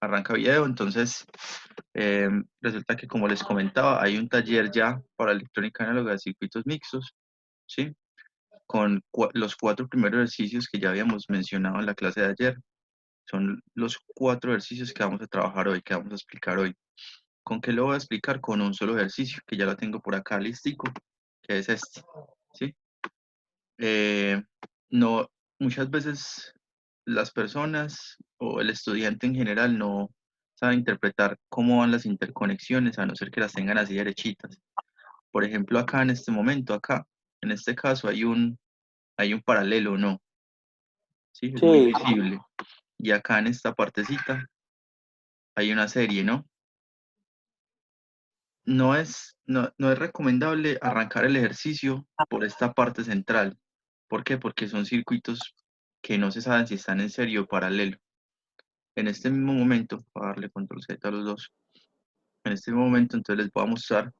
arranca video. Entonces, resulta que, como les comentaba, hay un taller ya para electrónica análoga de circuitos mixtos, ¿sí? Con los 4 primeros ejercicios que ya habíamos mencionado en la clase de ayer. Son los 4 ejercicios que vamos a trabajar hoy, que vamos a explicar hoy. ¿Con qué lo voy a explicar? Con un solo ejercicio, que ya lo tengo por acá listico, que es este, ¿sí? Eh, no, muchas veces las personas o el estudiante en general no sabe interpretar cómo van las interconexiones, a no ser que las tengan así derechitas. Por ejemplo, acá en este momento, acá, en este caso hay un paralelo, ¿no? Sí, es muy Sí, visible. Y acá en esta partecita hay una serie, ¿no? No es recomendable arrancar el ejercicio por esta parte central. ¿Por qué? Porque son circuitos que no se saben si están en serie o paralelo. En este mismo momento, voy a darle control Z a los dos. En este mismo momento, entonces les voy a mostrar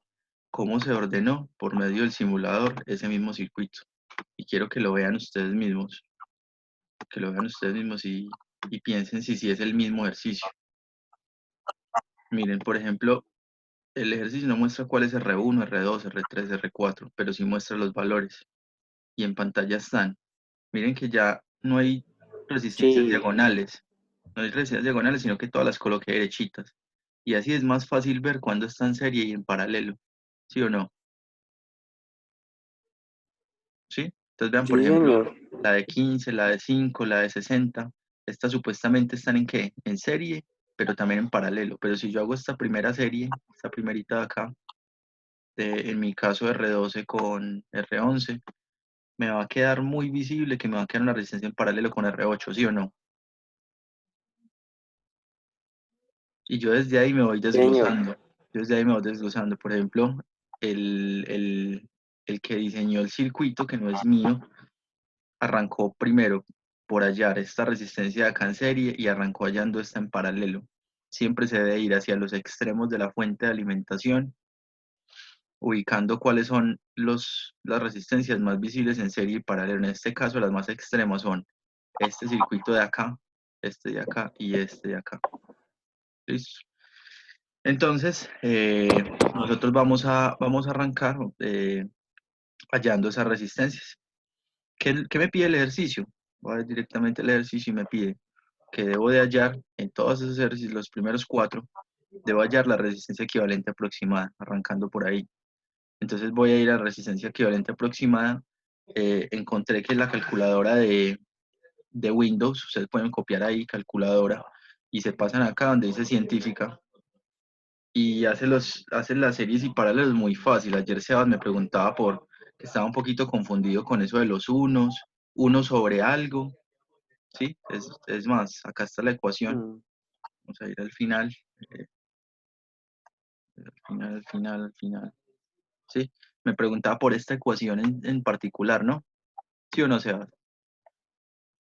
cómo se ordenó por medio del simulador ese mismo circuito. Y quiero que lo vean ustedes mismos y piensen si es el mismo ejercicio. Miren, por ejemplo, el ejercicio no muestra cuál es R1, R2, R3, R4, pero sí muestra los valores. Y en pantalla están. Miren que ya no hay resistencias sí, diagonales. No hay resistencias diagonales, sino que todas las coloqué derechitas. Y así es más fácil ver cuándo está en serie y en paralelo. ¿Sí o no? ¿Sí? Entonces vean, por sí, ejemplo, señor. la de 15, la de 5, la de 60. Estas supuestamente están ¿en qué? En serie, pero también en paralelo. Pero si yo hago esta primera serie, esta primerita de acá, en mi caso R12 con R11, me va a quedar muy visible que me va a quedar una resistencia en paralelo con R8, ¿sí o no? Y yo desde ahí me voy Señor, desglosando. Yo desde ahí me voy desglosando. Por ejemplo, el, el, el que diseñó el circuito, que no es mío, arrancó primero por hallar esta resistencia de acá en serie y arrancó hallando esta en paralelo. Siempre se debe ir hacia los extremos de la fuente de alimentación, ubicando cuáles son las resistencias más visibles en serie y paralelo. En este caso, las más extremas son este circuito de acá, este de acá y este de acá. ¿Listo? Entonces, nosotros vamos a arrancar hallando esas resistencias. ¿Qué me pide el ejercicio? Voy a ver directamente el ejercicio y me pide que debo de hallar en todos esos ejercicios, los primeros 4, debo hallar la resistencia equivalente aproximada, arrancando por ahí. Entonces voy a ir a resistencia equivalente aproximada. Encontré que la calculadora de Windows, ustedes pueden copiar ahí calculadora y se pasan acá donde dice científica y hace las series y paralelos muy fácil. Ayer Sebas me preguntaba que estaba un poquito confundido con eso de los uno sobre algo, ¿sí? Es más, acá está la ecuación. mm, Vamos a ir al final, al final, ¿sí? Me preguntaba por esta ecuación en particular, ¿no? ¿Sí o no, Sebas?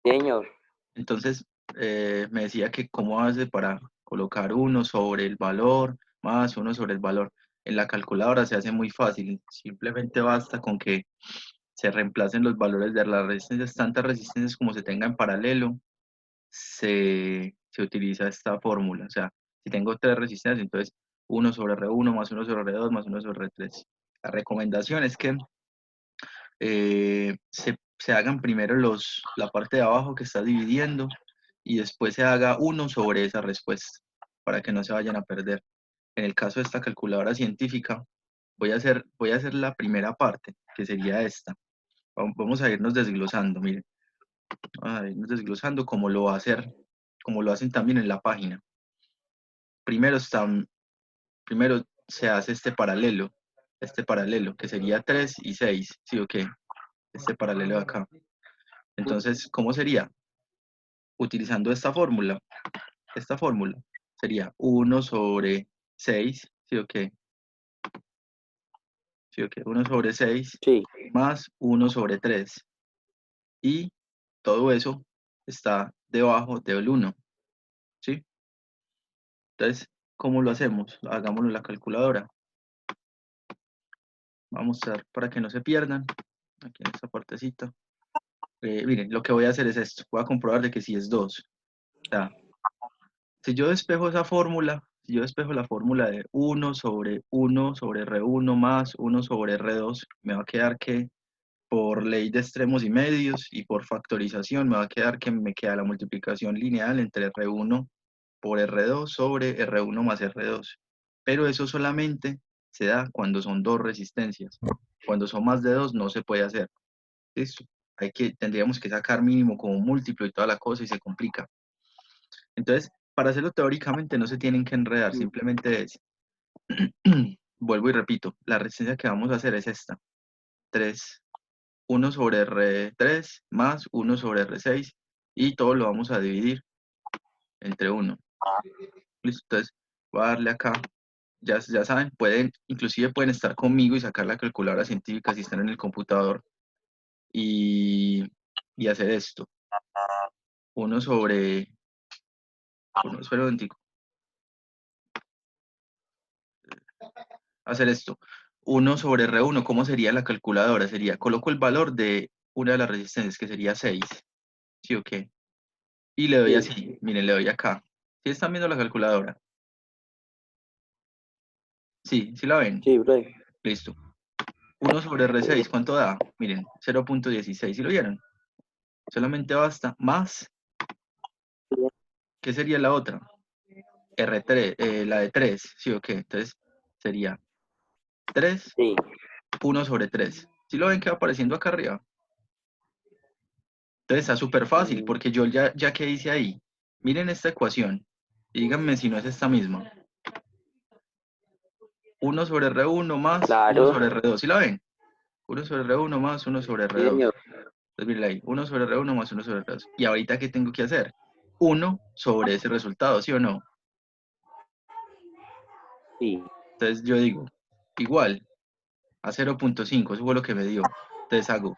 señor. Entonces, me decía que cómo hace para colocar uno sobre el valor, más uno sobre el valor. En la calculadora se hace muy fácil, simplemente basta con que se reemplacen los valores de las resistencias, tantas resistencias como se tenga en paralelo, se utiliza esta fórmula. O sea, si tengo 3 resistencias, entonces uno sobre R1 más uno sobre R2 más uno sobre R3. La recomendación es que se hagan primero la parte de abajo que está dividiendo y después se haga uno sobre esa respuesta para que no se vayan a perder. En el caso de esta calculadora científica, voy a hacer la primera parte, que sería esta. Vamos a irnos desglosando, miren, a irnos desglosando como lo va a hacer, como lo hacen también en la página. Primero, primero se hace este paralelo, que sería 3 y 6, ¿sí o qué? Este paralelo de acá. Entonces, ¿cómo sería? Utilizando esta fórmula sería uno sobre 6, ¿sí o qué? ¿Sí o qué? 1 sobre 6 Sí, más uno sobre 3 y todo eso está debajo del uno, ¿sí? Entonces, ¿cómo lo hacemos? Hagámoslo en la calculadora. Vamos a ver para que no se pierdan, aquí en esta partecita. Miren, lo que voy a hacer es esto, voy a comprobar de que si es 2. O sea, Si yo despejo esa fórmula, si yo despejo la fórmula de 1 sobre R1 más 1 sobre R2, me va a quedar que por ley de extremos y medios y por factorización me va a quedar que me queda la multiplicación lineal entre R1 por R2 sobre R1 más R2. Pero eso solamente se da cuando son dos resistencias. Cuando son más de dos no se puede hacer. ¿Listo? Tendríamos que sacar mínimo como un múltiplo y toda la cosa y se complica. Entonces, para hacerlo teóricamente no se tienen que enredar, simplemente es, vuelvo y repito, la resistencia que vamos a hacer es esta, 3, 1 sobre R3 más 1 sobre R6 y todo lo vamos a dividir entre 1. Listo, entonces voy a darle acá, ya saben, inclusive pueden estar conmigo y sacar la calculadora científica si están en el computador y hacer esto. 1 sobre, espera un momentico. Hacer esto. 1 sobre R1, ¿cómo sería la calculadora? Sería, coloco el valor de una de las resistencias, que sería 6. ¿Sí o qué? Y le doy así, miren, le doy acá. ¿Sí están viendo la calculadora? Sí, ¿sí la ven? Sí, brother. Listo. 1 sobre R6, ¿cuánto da? Miren, 0.16, ¿sí lo vieron? Solamente basta más, ¿qué sería la otra? R3, la de 3, ¿sí o qué? Entonces sería 3, Sí, 1 sobre 3. ¿Sí lo ven que va apareciendo acá arriba? Entonces está súper fácil, porque yo ya que hice ahí, miren esta ecuación, y díganme si no es esta misma. 1 sobre R1 más 1 claro. sobre R2, ¿sí la ven? 1 sobre R1 más 1 sobre Sí, R2. señor. Entonces miren ahí, 1 sobre R1 más 1 sobre R2. ¿Y ahorita qué tengo que hacer? 1 sobre ese resultado, ¿sí o no? Sí, Entonces yo digo, igual a 0.5, eso fue lo que me dio. Entonces hago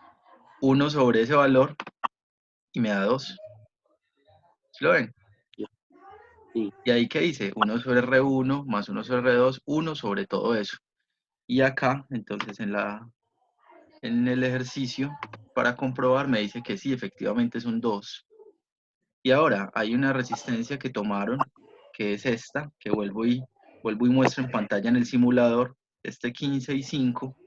1 sobre ese valor y me da 2. ¿Sí lo ven? sí. Y ahí, ¿qué dice? 1 sobre R1 más 1 sobre R2, 1 sobre todo eso. Y acá, entonces, en el ejercicio, para comprobar, me dice que sí, efectivamente es un 2. Y ahora, hay una resistencia que tomaron, que es esta, que vuelvo y muestro en pantalla en el simulador, este 15 y 5.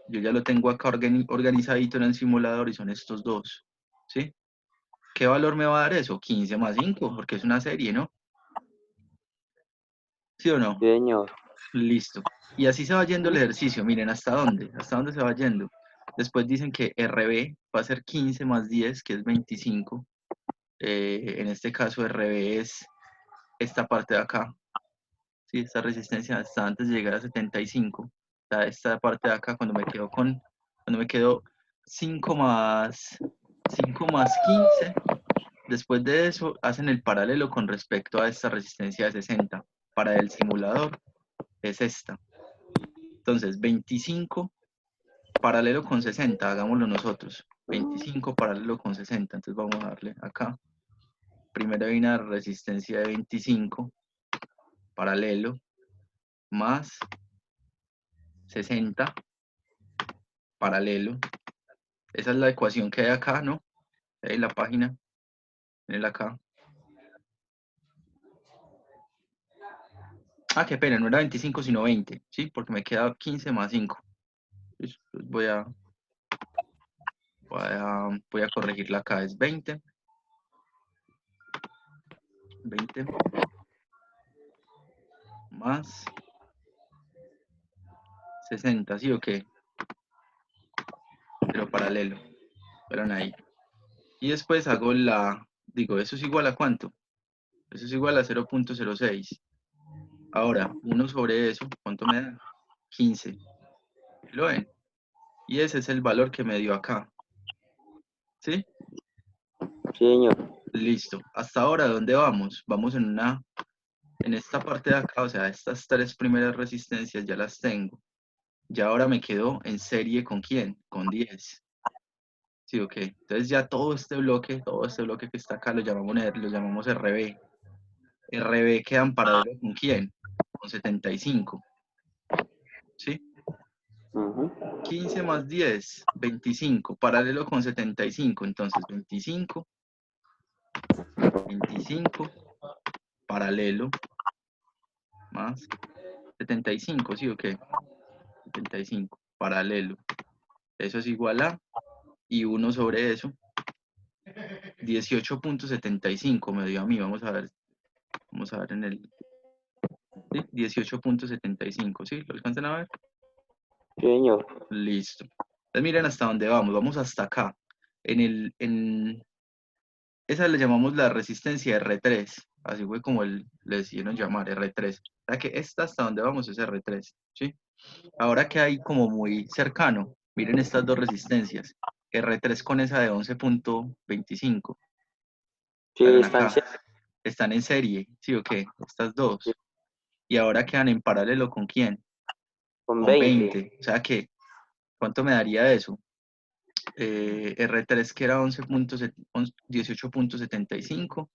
Yo ya lo tengo acá organizadito en el simulador y son estos dos. ¿Sí? ¿Qué valor me va a dar eso? 15 más 5, porque es una serie, ¿no? ¿Sí o no? Sí, señor. Listo. Y así se va yendo el ejercicio. Miren, ¿hasta dónde? ¿Hasta dónde se va yendo? Después dicen que RB va a ser 15 más 10, que es 25. En este caso, RB es esta parte de acá. Sí, esta resistencia hasta antes de llegar a 75. Esta parte de acá, cuando me quedo 5 más 15. Después de eso, hacen el paralelo con respecto a esta resistencia de 60. Para el simulador es esta. Entonces, 25 paralelo con 60, hagámoslo nosotros. 25 paralelo con 60. Entonces vamos a darle acá. Primero hay una resistencia de 25 paralelo más 60 paralelo. Esa es la ecuación que hay acá, ¿no? Ahí en la página. Miren acá. Ah, qué pena, no era 25 sino 20, ¿sí? Porque me queda 15 más 5. Entonces, voy a corregirla acá, es 20 más 60, ¿sí o qué? Pero paralelo, fueron ahí. Y después hago digo, ¿eso es igual a cuánto? Eso es igual a 0.06. Ahora, 1 sobre eso, ¿cuánto me da? 15. ¿Lo ven? Y ese es el valor que me dio acá. ¿Sí? Sí, señor. Listo. Hasta ahora, ¿dónde vamos? Vamos en esta parte de acá, o sea, estas tres primeras resistencias ya las tengo. Ya ahora me quedo en serie ¿con quién? Con 10. Sí, ok. Entonces ya todo este bloque que está acá lo llamamos RB. RB queda en paralelo ¿con quién? Con 75. ¿Sí? 15 más 10, 25. Paralelo con 75. Entonces 25, 25 paralelo más 75, ¿sí o qué? 75, paralelo. Eso es igual a, y 1 sobre eso, 18.75 me dio a mí, vamos a ver en el, ¿sí? 18.75, ¿sí? ¿Lo alcanzan a ver? Sí, señor. Listo. Entonces miren hasta dónde vamos hasta acá. Esa le llamamos la resistencia R3, así fue como le decidieron llamar R3. O sea que esta hasta donde vamos es R3, ¿sí? Ahora que hay como muy cercano, miren estas dos resistencias, R3 con esa de 11.25, Sí, hagan están acá, están en serie, ¿sí o qué? Estas dos. Y ahora quedan en paralelo ¿con quién? con Con 20. 20. O sea que, ¿cuánto me daría eso? R3 que era 18.75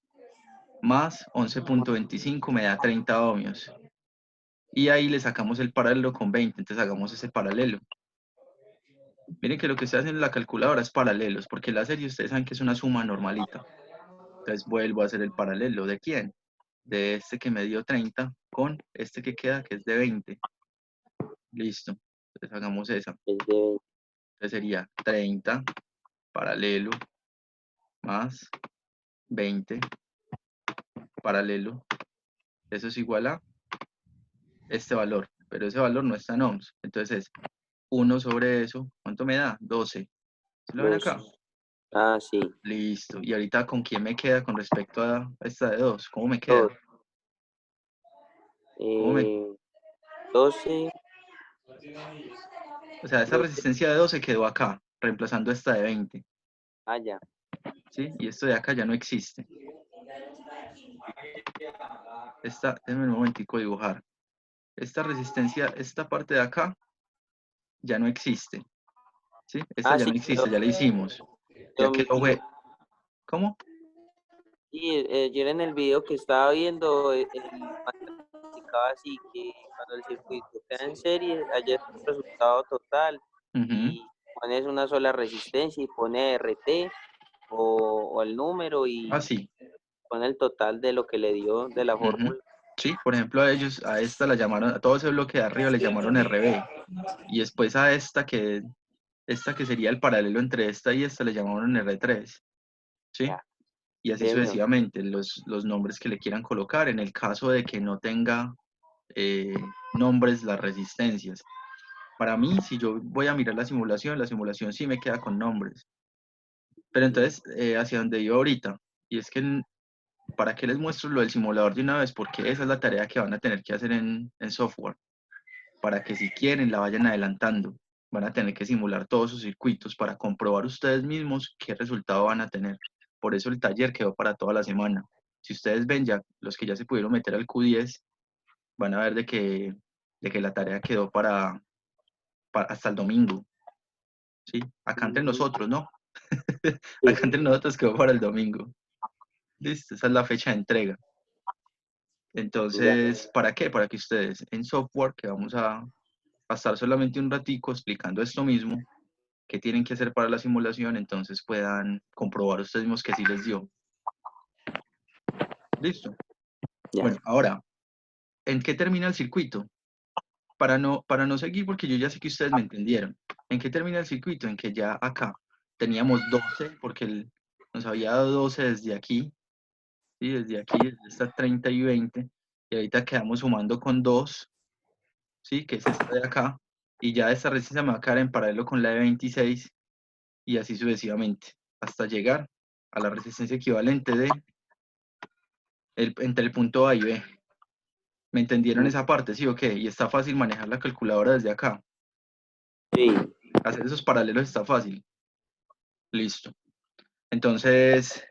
más 11.25 me da 30 ohmios. Y ahí le sacamos el paralelo con 20, entonces hagamos ese paralelo. Miren que lo que se hace en la calculadora es paralelos, porque la serie ustedes saben que es una suma normalita. Entonces vuelvo a hacer el paralelo. ¿De quién? De este que me dio 30 con este que queda, que es de 20. Listo. Entonces hagamos esa. Es de 20. Entonces sería 30 paralelo más 20 paralelo. Eso es igual a este valor, pero ese valor no está en ohms. Entonces es 1 sobre eso. ¿Cuánto me da? 12. ¿Se lo ven 12. acá? Ah, sí. Listo. Y ahorita, ¿con quién me queda con respecto a esta de 2? ¿Cómo me queda? 2. ¿Cómo me... 12. O sea, esa 12. resistencia de 2 se quedó acá, reemplazando esta de 20. Ah, ya. ¿Sí? Y esto de acá ya no existe. Déjenme un momentico dibujar. Esta resistencia, esta parte de acá, ya no existe. ¿Sí? Esta Ah, ya sí, no existe, ya la hicimos. quedó Ya quedó, omitido. ¿cómo? Sí, ayer en el video que estaba viendo, el maestro explicaba así que cuando el circuito queda en serie, ayer es un resultado total Ujú. y pones una sola resistencia y pone RT o el número Ah, y sí. pone el total de lo que le dio de la Ujú. fórmula. Sí, por ejemplo, a ellos, a esta la llamaron, a todo ese bloque de arriba le llamaron RB. Y después a esta que sería el paralelo entre esta y esta le llamaron R3. ¿Sí? Ya, Y así señor. sucesivamente, los nombres que le quieran colocar en el caso de que no tenga nombres las resistencias. Para mí, si yo voy a mirar la simulación sí me queda con nombres. Pero entonces, hacia donde iba ahorita, y es que, ¿para qué les muestro lo del simulador de una vez? Porque esa es la tarea que van a tener que hacer en software, para que si quieren la vayan adelantando. Van a tener que simular todos sus circuitos para comprobar ustedes mismos qué resultado van a tener. Por eso el taller quedó para toda la semana. Si ustedes ven ya, los que ya se pudieron meter al Q10, van a ver de que la tarea quedó para hasta el domingo. ¿Sí? Acá entre nosotros, ¿no? Sí, Acá entre nosotros quedó para el domingo. Listo, esa es la fecha de entrega. ya. Entonces, ¿para qué? Para que ustedes en software, que vamos a estar solamente un ratico explicando esto mismo, qué tienen que hacer para la simulación, entonces puedan comprobar ustedes mismos que sí les dio. Listo. Ya. Bueno, ahora, ¿en qué termina el circuito? Para no seguir, porque yo ya sé que ustedes me entendieron. ¿En qué termina el circuito? En que ya acá teníamos 12, porque nos había dado 12 desde aquí, ¿sí? Desde aquí, desde esta 30 y 20, y ahorita quedamos sumando con 2, ¿sí? Que es esta de acá, y ya esta resistencia me va a quedar en paralelo con la de 26, y así sucesivamente, hasta llegar a la resistencia equivalente entre el punto A y B. ¿Me entendieron esa parte? ¿Sí o qué? Y está fácil manejar la calculadora desde acá. Sí, Hacer esos paralelos está fácil. Listo. Entonces,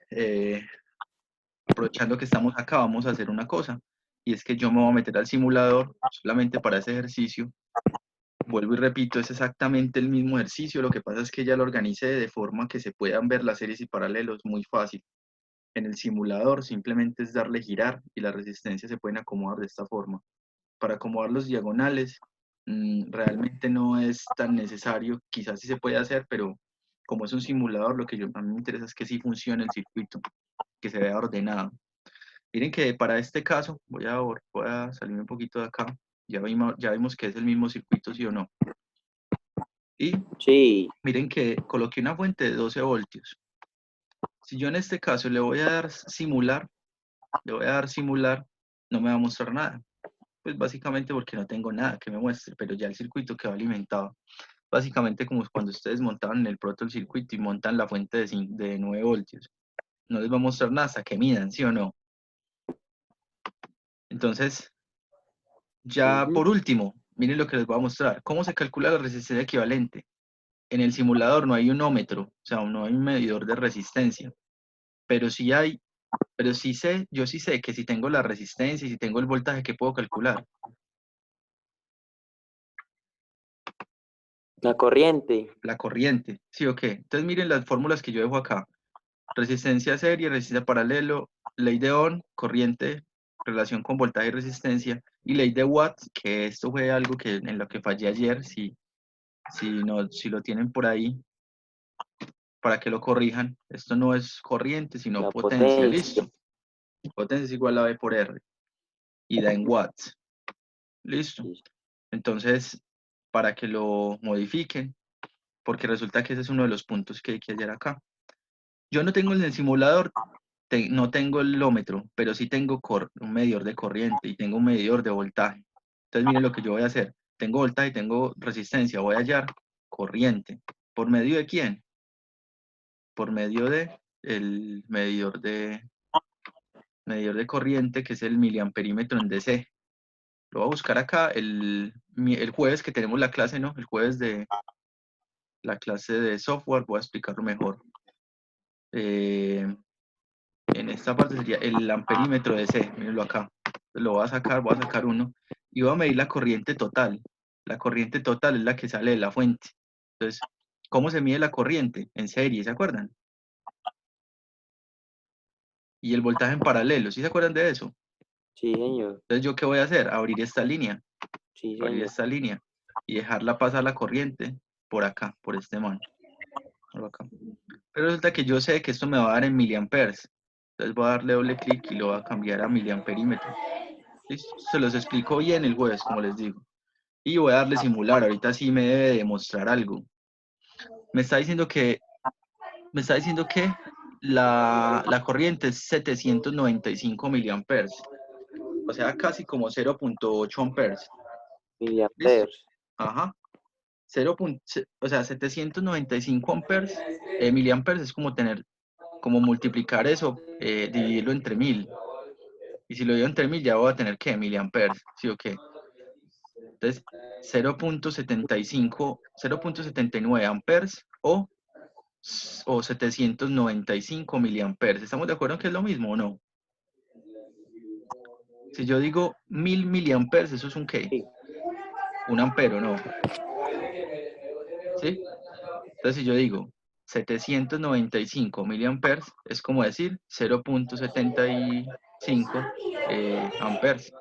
aprovechando que estamos acá, vamos a hacer una cosa. Y es que yo me voy a meter al simulador solamente para ese ejercicio. Vuelvo y repito, es exactamente el mismo ejercicio. Lo que pasa es que ya lo organicé de forma que se puedan ver las series y paralelos muy fácil. En el simulador simplemente es darle girar y las resistencias se pueden acomodar de esta forma. Para acomodar los diagonales, realmente no es tan necesario. Quizás sí se puede hacer, pero como es un simulador, lo que a mí me interesa es que sí funcione el circuito, que se vea ordenado. Miren que para este caso, voy a salirme un poquito de acá. Ya vimos que es el mismo circuito, ¿sí o no? Y Sí, miren que coloqué una fuente de 12 voltios. Si yo en este caso le voy a dar simular, no me va a mostrar nada. Pues básicamente porque no tengo nada que me muestre, pero ya el circuito quedó alimentado. Básicamente como cuando ustedes montaban en el proto el circuito y montan la fuente de 9 voltios. No les va a mostrar nada hasta que midan, ¿sí o no? Entonces, ya por último, miren lo que les voy a mostrar. ¿Cómo se calcula la resistencia equivalente? En el simulador no hay un ómetro, o sea, no hay un medidor de resistencia, pero sí hay, pero sí sé, yo sí sé que si tengo la resistencia y si tengo el voltaje, ¿qué puedo calcular? la corriente. La corriente, ¿sí o qué? Entonces miren las fórmulas que yo dejo acá. Resistencia serie, resistencia paralelo, ley de Ohm, corriente, relación con voltaje y resistencia, y ley de Watt, que esto fue algo que en lo que fallé ayer, si lo tienen por ahí, para que lo corrijan. Esto no es corriente, sino La potencia, potencia. listo. Potencia es igual a V por R, y da en watts, listo. Entonces, para que lo modifiquen, porque resulta que ese es uno de los puntos que hay que hallar acá. Yo no tengo en el simulador, no tengo el ómetro, pero sí tengo un medidor de corriente y tengo un medidor de voltaje. Entonces, miren lo que yo voy a hacer. Tengo voltaje y tengo resistencia. Voy a hallar corriente. ¿Por medio de quién? Por medio de el medidor de corriente, que es el miliamperímetro en DC. Lo voy a buscar acá el jueves que tenemos la clase, ¿no? El jueves de la clase de software, voy a explicarlo mejor. En esta parte sería el amperímetro de C, mírenlo acá. Lo voy a sacar uno y voy a medir la corriente total. La corriente total es la que sale de la fuente. Entonces, ¿cómo se mide la corriente? En serie, ¿se acuerdan? Y el voltaje en paralelo, ¿sí se acuerdan de eso? Sí, señor. Entonces, ¿yo qué voy a hacer? Sí, Abrir señor. esta línea y dejarla pasar la corriente por acá, por este man. Por acá. Pero resulta que yo sé que esto me va a dar en miliamperes. Entonces voy a darle doble clic y lo voy a cambiar a miliamperímetro. ¿Listo? Se los explico bien el jueves, como les digo. Y voy a darle simular. Ahorita sí me debe demostrar algo. Me está diciendo que, me está diciendo que la corriente es 795 miliamperes. O sea, casi como 0.8 amperes. ¿Listo? Miliamperes. Ajá. 0. O sea, 795 amperes, miliamperes es como como multiplicar eso, dividirlo entre 1000. Y si lo divido entre 1000 ya voy a tener, ¿qué? Miliamperes, ¿sí o qué? Entonces, 0.75, 0.79 amperes o 795 miliamperes. ¿Estamos de acuerdo en que es lo mismo o no? Si yo digo 1000 miliamperes, ¿eso es un qué? Sí. Un ampero, ¿no? ¿Sí? Entonces, si yo digo 795 miliamperes, es como decir 0.75 amperes.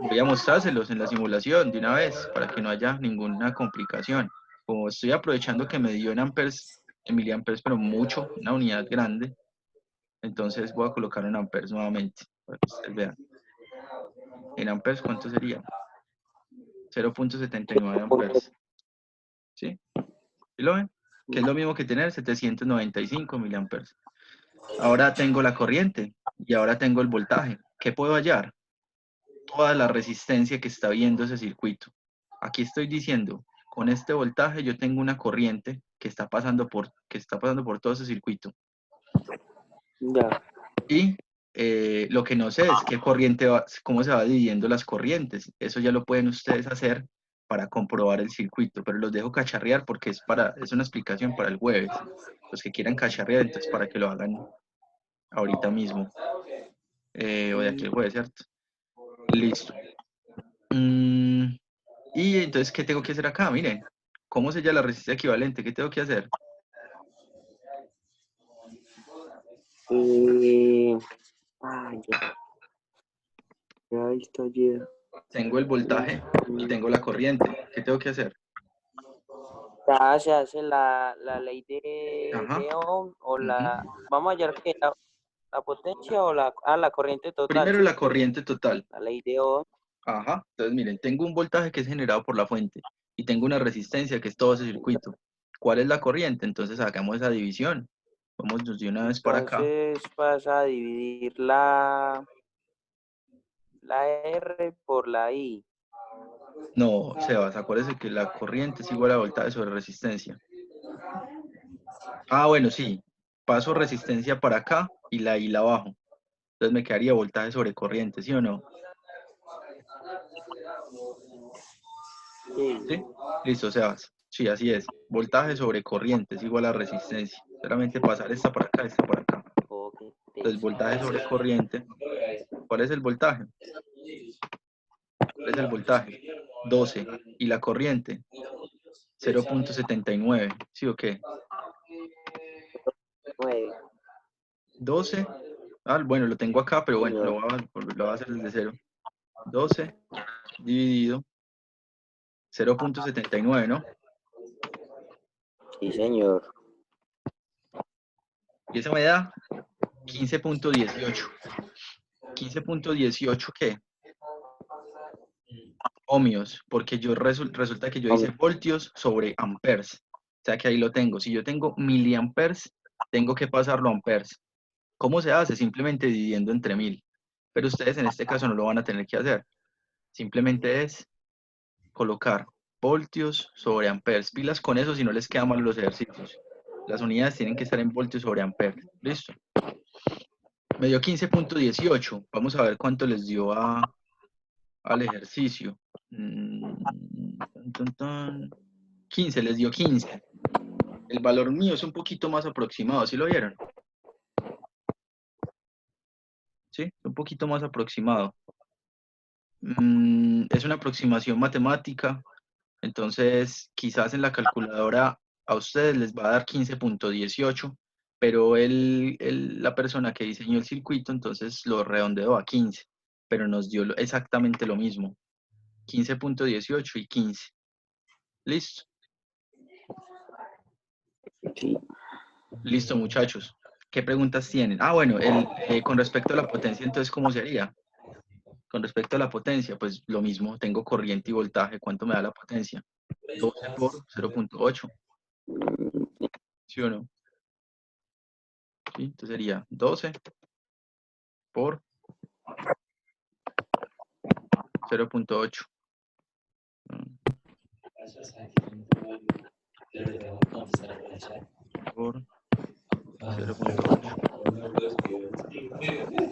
Voy a mostrárselos en la simulación de una vez para que no haya ninguna complicación. Como estoy aprovechando que me dio en miliamperes, pero mucho, una unidad grande, entonces voy a colocar en amperes nuevamente para que ustedes vean. En amperes, ¿cuánto sería? 0.79 amperes. ¿Sí? ¿Sí lo ven? Que es lo mismo que tener 795 miliamperes. Ahora tengo la corriente y ahora tengo el voltaje. ¿Qué puedo hallar? Toda la resistencia que está viendo ese circuito. Aquí estoy diciendo, con este voltaje yo tengo una corriente que está pasando por todo ese circuito. Ya. Y lo que no sé es cómo se va dividiendo las corrientes. Eso ya lo pueden ustedes hacer para comprobar el circuito, pero los dejo cacharrear porque es una explicación para el jueves. Los que quieran cacharrear, entonces para que lo hagan ahorita mismo, o de aquí el jueves, ¿cierto? Listo. Y entonces, ¿qué tengo que hacer acá? Miren, ¿cómo sella la resistencia equivalente? ¿Qué tengo que hacer? Ay, ya está ayer. Tengo el voltaje y tengo la corriente. ¿Qué tengo que hacer? Ya se hace la ley Ajá. de Ohm o Ujú. la. Vamos a hallar que ¿La potencia o la corriente total? Primero la corriente total. La ley de Ohm. Ajá. Entonces, miren, tengo un voltaje que es generado por la fuente y tengo una resistencia que es todo ese circuito. ¿Cuál es la corriente? Entonces, hagamos esa división. Vamos de una vez para acá. Entonces pasa a dividir la R por la I. No, Sebas, acuérdese que la corriente es igual a voltaje sobre resistencia. Ah, bueno, sí. Paso resistencia para acá y la I la bajo. Entonces me quedaría voltaje sobre corriente, ¿sí o no? Sí. ¿Sí? Listo, Sebas. Sí, así es. Voltaje sobre corriente es igual a resistencia. Solamente pasar esta para acá, esta para acá. Ok. Entonces, voltaje sobre corriente. ¿Cuál es el voltaje? ¿Cuál es el voltaje? 12. ¿Y la corriente? 0.79. ¿Sí o qué? 9. 12. Ah, bueno, lo tengo acá, pero bueno, lo voy a hacer desde cero. 12 dividido 0.79, ¿no? Sí, señor. Y eso me da 15.18. 15.18, ¿qué? Ohmios, porque yo resulta que yo hice voltios sobre amperes. O sea que ahí lo tengo. Si yo tengo miliamperes, tengo que pasarlo a amperes. ¿Cómo se hace? Simplemente dividiendo entre 1000. Pero ustedes en este caso no lo van a tener que hacer. Simplemente es colocar voltios sobre amperes. Pilas con eso si no les quedan mal los ejercicios. Las unidades tienen que estar en voltios sobre amperes. ¿Listo? Me dio 15.18. Vamos a ver cuánto les dio al ejercicio. 15, les dio 15. El valor mío es un poquito más aproximado, ¿sí lo vieron? Sí, un poquito más aproximado. Es una aproximación matemática, entonces quizás en la calculadora a ustedes les va a dar 15.18, pero la persona que diseñó el circuito entonces lo redondeó a 15, pero nos dio exactamente lo mismo, 15.18 y 15. ¿Listo? Sí. Listo, muchachos. ¿Qué preguntas tienen? Ah, bueno, con respecto a la potencia, entonces, ¿cómo sería? Con respecto a la potencia, pues lo mismo, tengo corriente y voltaje. ¿Cuánto me da la potencia? 12 por 0.8, ¿sí o no? ¿Sí? Entonces sería 12 por 0.8 por 0.8.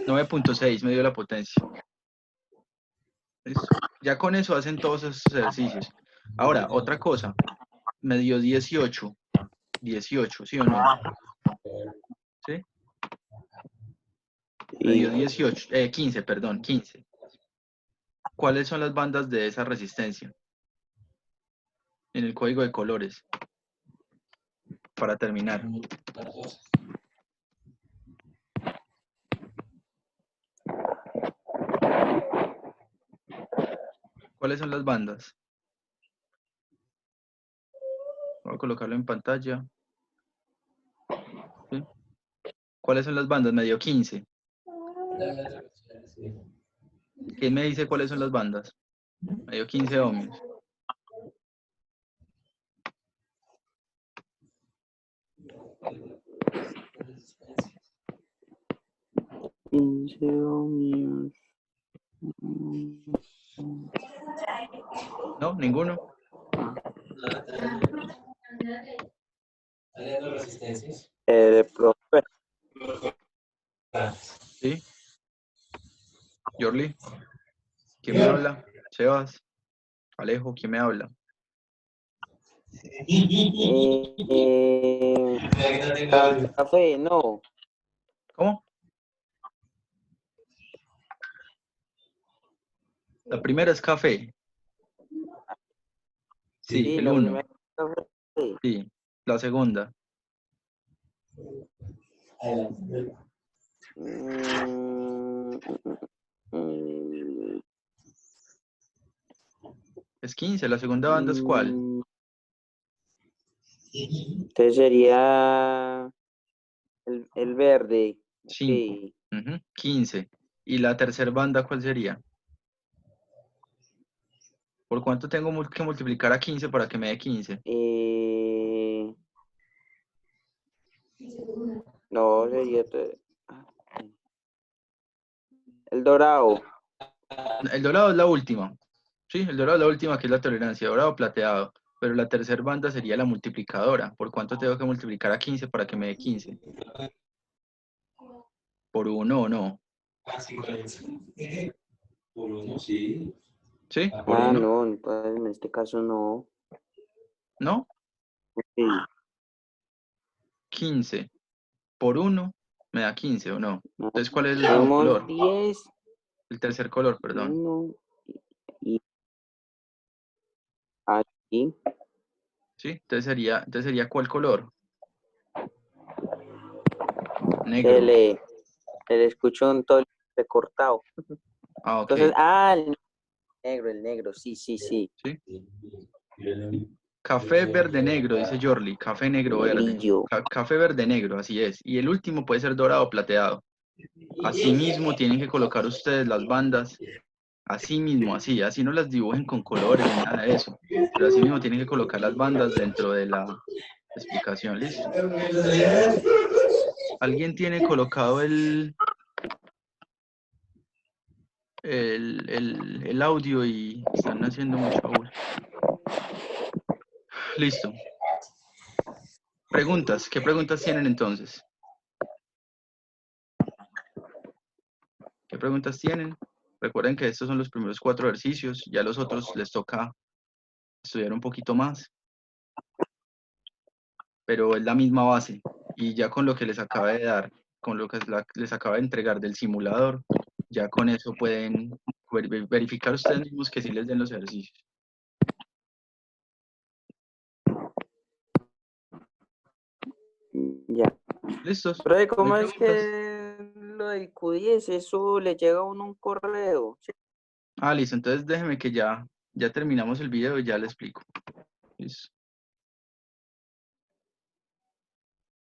9.6 me dio la potencia. ¿Listo? Ya con eso hacen todos esos ejercicios. Ahora, otra cosa, me dio 18, ¿sí o no? ¿Sí? Me dio 18, 15, perdón, 15. ¿Cuáles son las bandas de esa resistencia? En el código de colores. Para terminar. ¿Cuáles son las bandas? Voy a colocarlo en pantalla. ¿Sí? ¿Cuáles son las bandas? Me dio 15. ¿Quién me dice cuáles son las bandas? Me dio 15 ohmios. ¿No? ¿Ninguno? Profe, ¿Sí? ¿Yorli? ¿Quién me habla? Sebas. Alejo, ¿quién me habla? café, no. ¿Cómo? La primera es café. Sí, Sí, el la 1. primera café. Sí. La segunda. Mm, mm, Es 15. ¿La segunda banda es cuál? Entonces sería el verde. 5. Sí. 15. ¿Y la tercera banda cuál sería? ¿Por cuánto tengo que multiplicar a 15 para que me dé 15? No, sería el dorado. El dorado es la última. Sí, el dorado es la última, que es la tolerancia, dorado plateado. Pero la tercera banda sería la multiplicadora. ¿Por cuánto tengo que multiplicar a 15 para que me dé 15? ¿Por 1 o no? Por uno, sí. ¿Sí? ¿Por 1? No, entonces en este caso no. ¿No? Sí. 15 por 1 me da 15 o no. No. Entonces, ¿cuál es el último Somos color? 10, El tercer color, perdón. 1 y aquí. ¿Sí? Entonces sería ¿cuál color? Se Negro. le escuchó un toque recortado. Ah, ok. Entonces, el negro, sí, sí, sí. ¿Sí? Café verde negro, dice Jorli. Café negro verde. Negrillo. Café verde negro, así es. Y el último puede ser dorado o plateado. Asimismo, tienen que colocar ustedes las bandas. Así mismo, así no las dibujen con colores ni nada de eso. Pero así mismo tienen que colocar las bandas dentro de la explicación. ¿Listo? ¿Alguien tiene colocado el audio y están haciendo mucho abuso? Listo. Preguntas. ¿Qué preguntas tienen entonces? ¿Qué preguntas tienen? Recuerden que estos son los primeros 4 ejercicios. Ya los otros les toca estudiar un poquito más. Pero es la misma base. Y ya con lo que les acaba de dar, con lo que les acaba de entregar del simulador, ya con eso pueden verificar ustedes mismos que sí les den los ejercicios. Ya. ¿Listos? Pero, ¿No hay ¿cómo es preguntas? que lo del Q10, eso le llega a uno un correo? Listo. Entonces déjeme que ya terminamos el video y ya le explico. Listo.